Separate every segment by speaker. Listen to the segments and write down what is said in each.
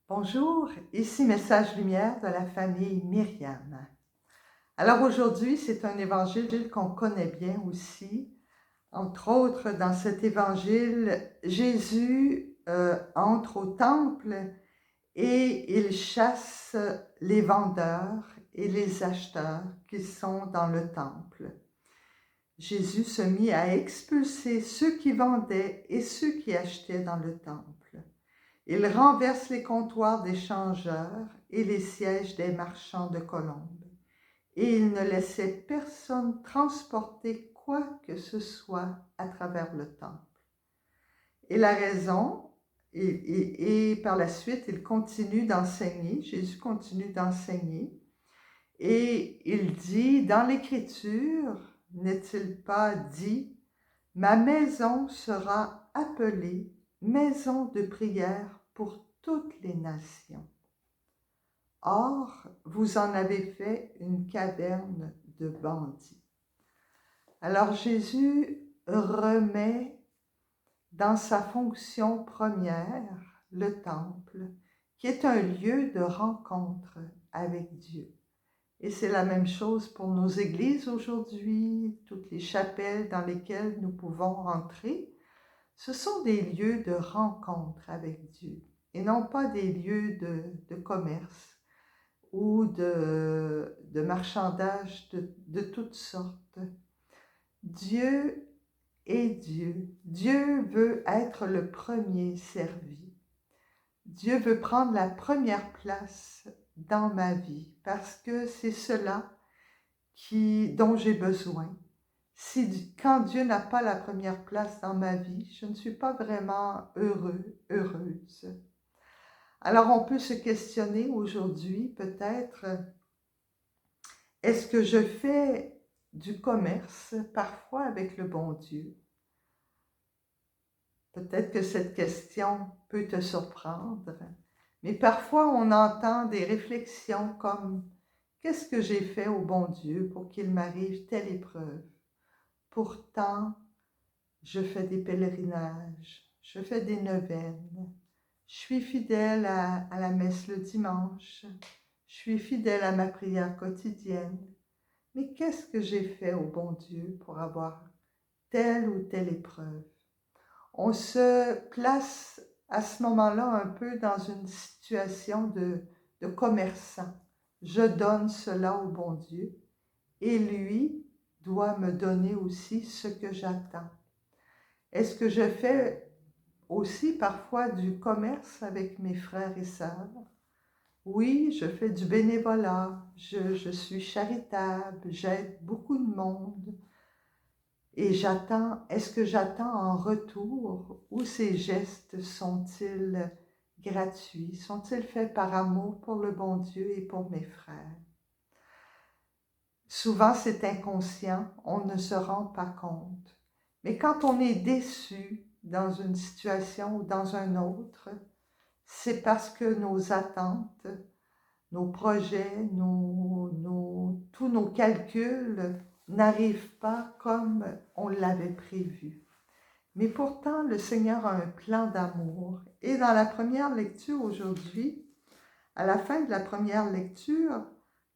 Speaker 1: Bonjour, ici Message Lumière de la famille Myriam. Alors aujourd'hui, c'est un évangile qu'on connaît bien aussi. Entre autres, dans cet évangile, Jésus entre au temple et il chasse les vendeurs et les acheteurs qui sont dans le temple. Jésus se mit à expulser ceux qui vendaient et ceux qui achetaient dans le temple. Il renverse les comptoirs des changeurs et les sièges des marchands de colombes. Et il ne laissait personne transporter quoi que ce soit à travers le temple. Et la raison, et par la suite, il continue d'enseigner, Jésus continue d'enseigner, et il dit, dans l'Écriture, n'est-il pas dit, « Ma maison sera appelée maison de prière pour toutes les nations. » Or, vous en avez fait une caverne de bandits. Alors Jésus remet dans sa fonction première le temple, qui est un lieu de rencontre avec Dieu. Et c'est la même chose pour nos églises aujourd'hui, toutes les chapelles dans lesquelles nous pouvons entrer. Ce sont des lieux de rencontre avec Dieu et non pas des lieux de commerce ou de marchandage de toutes sortes. Dieu est Dieu. Dieu veut être le premier servi. Dieu veut prendre la première place dans ma vie parce que c'est cela dont j'ai besoin. Quand Dieu n'a pas la première place dans ma vie, je ne suis pas vraiment heureuse. Alors on peut se questionner aujourd'hui peut-être, est-ce que je fais du commerce parfois avec le bon Dieu? Peut-être que cette question peut te surprendre, mais parfois on entend des réflexions comme « Qu'est-ce que j'ai fait au bon Dieu pour qu'il m'arrive telle épreuve? Pourtant, je fais des pèlerinages, je fais des neuvaines, je suis fidèle à la messe le dimanche, je suis fidèle à ma prière quotidienne. Mais qu'est-ce que j'ai fait au bon Dieu pour avoir telle ou telle épreuve? » On se place à ce moment-là un peu dans une situation de commerçant. Je donne cela au bon Dieu et lui doit me donner aussi ce que j'attends. Est-ce que je fais aussi parfois du commerce avec mes frères et sœurs? Oui, je fais du bénévolat, je suis charitable, j'aide beaucoup de monde. Et est-ce que j'attends en retour ou ces gestes sont-ils gratuits? Sont-ils faits par amour pour le bon Dieu et pour mes frères? Souvent c'est inconscient, on ne se rend pas compte. Mais quand on est déçu dans une situation ou dans une autre, c'est parce que nos attentes, nos projets, tous nos calculs n'arrivent pas comme on l'avait prévu. Mais pourtant, le Seigneur a un plan d'amour. Et dans la première lecture aujourd'hui, à la fin de la première lecture,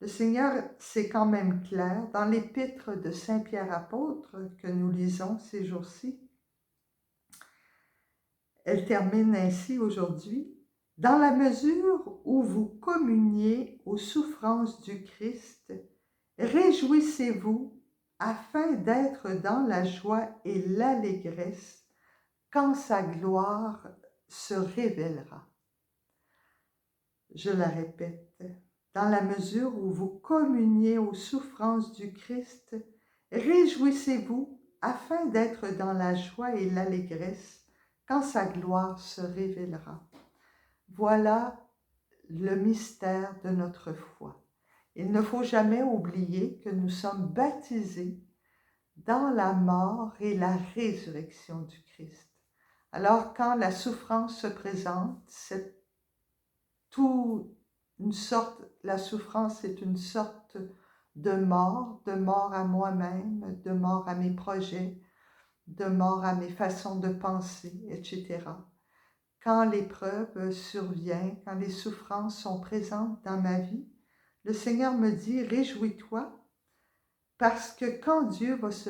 Speaker 1: le Seigneur, c'est quand même clair, dans l'épître de Saint Pierre apôtre que nous lisons ces jours-ci, elle termine ainsi aujourd'hui. « Dans la mesure où vous communiez aux souffrances du Christ, réjouissez-vous afin d'être dans la joie et l'allégresse quand sa gloire se révélera. » Je la répète. Dans la mesure où vous communiez aux souffrances du Christ, réjouissez-vous afin d'être dans la joie et l'allégresse quand sa gloire se révélera. Voilà le mystère de notre foi. Il ne faut jamais oublier que nous sommes baptisés dans la mort et la résurrection du Christ. Alors quand la souffrance se présente, la souffrance est une sorte de mort à moi-même, de mort à mes projets, de mort à mes façons de penser, etc. quand l'épreuve survient, quand les souffrances sont présentes dans ma vie, le Seigneur me dit, réjouis-toi, parce que quand Dieu va se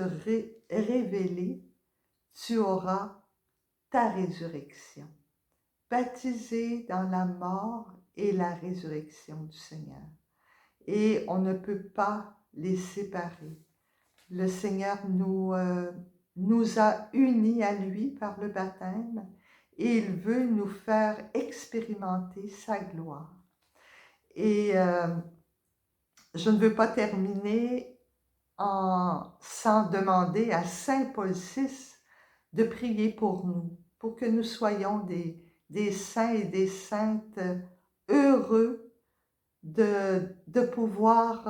Speaker 1: révéler, tu auras ta résurrection. Baptisé dans la mort et la résurrection du Seigneur. Et on ne peut pas les séparer. Le Seigneur nous a unis à lui par le baptême et il veut nous faire expérimenter sa gloire. Et je ne veux pas terminer sans demander à Saint Paul VI de prier pour nous, pour que nous soyons des saints et des saintes heureux de pouvoir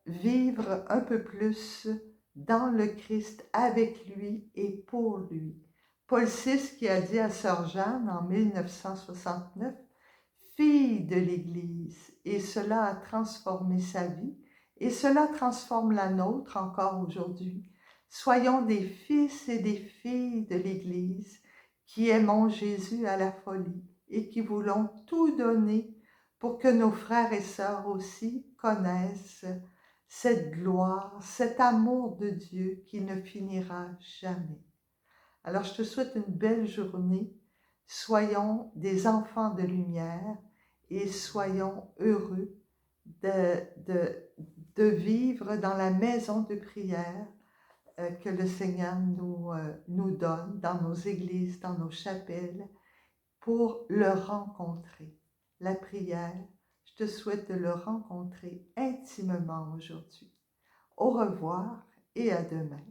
Speaker 1: vivre un peu plus dans le Christ, avec lui et pour lui. Paul VI qui a dit à Sœur Jeanne en 1969, « Fille de l'Église », et cela a transformé sa vie, et cela transforme la nôtre encore aujourd'hui. Soyons des fils et des filles de l'Église qui aimons Jésus à la folie et qui voulons tout donner pour que nos frères et sœurs aussi connaissent cette gloire, cet amour de Dieu qui ne finira jamais. Alors je te souhaite une belle journée. Soyons des enfants de lumière et soyons heureux de vivre dans la maison de prière que le Seigneur nous donne dans nos églises, dans nos chapelles, pour le rencontrer. La prière, je te souhaite de le rencontrer intimement aujourd'hui. Au revoir et à demain.